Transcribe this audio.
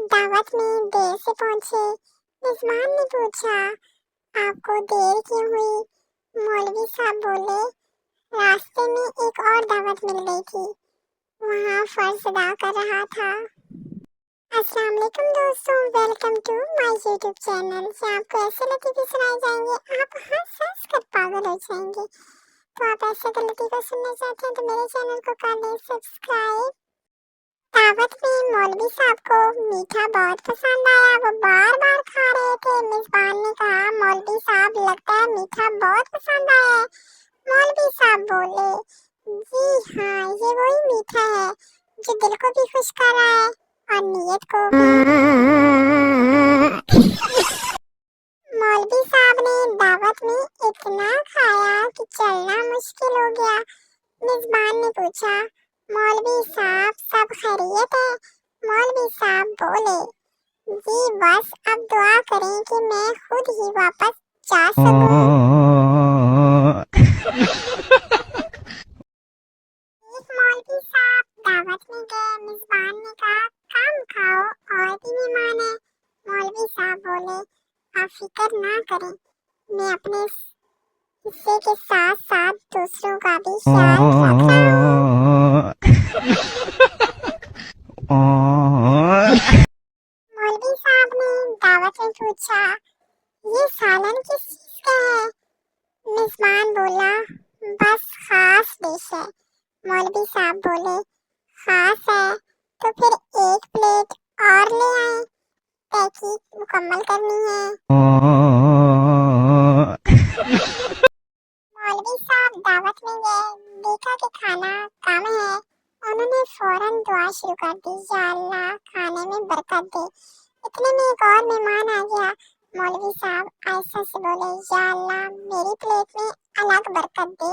दावत में देर से पहुंचे। मेजबान ने पूछा, आपको देर क्यों हुई? मौलवी साहब बोले, रास्ते में एक और दावत मिल गई थी, वहाँ फर्ज अदा कर रहा था। अस्सलाम वालेकुम दोस्तों, welcome to my YouTube channel. यहाँ आपको ऐसे लतीफ़े सुनाए जाएंगे, आप हंस कर पागल हो जाएंगे। तो आप ऐसे अगर लतीफ़े सुनना चाहते हैं तो मेरे चैनल को कर लें सब्सक्राइब। दावत में मौलवी साहब को मीठा बहुत पसंद आया, वो बार बार खा रहे थे। मेजबान ने कहा, मौलवी साहब लगता है मीठा बहुत पसंद आया है। मौलवी साहब बोले, जी हाँ, ये वही मीठा है जो दिल को भी खुश कर रहा है और नीयत को भी। मौलवी साहब ने दावत में इतना खाया कि चलना मुश्किल हो गया। मेजबान ने पूछा, मौलवी साहब सब खैरियत है? मौलवी साहब बोले, जी बस अब दुआ करें कि मैं खुद ही वापस जा सकूं। मौलवी साहब दावत में गए। मेजबान ने कहा, कम खाओ और भी मेहमान है। मौलवी साहब बोले, आप फिक्र ना करें, मैं अपने हिस्से के साथ साथ दूसरों का भी ख्याल रख रहा हूँ। मौलवी साहब ने दावत में पूछा, ये सालन किस चीज का है? मेजबान बोला, बस खास डिश है। मौलवी साहब बोले, खास है तो फिर एक प्लेट और ले आए, तहकीक मुकम्मल करनी है। मौलवी साहब दावत में गए, देखा कि खाना कम है। उन्होंने फौरन दुआ शुरू कर दी, या अल्लाह खाने में बरकत दे। इतने में एक और मेहमान आ गया। मौलवी साहब आहिस्ता से बोले, या अल्लाह मेरी प्लेट में अलग बरकत दे।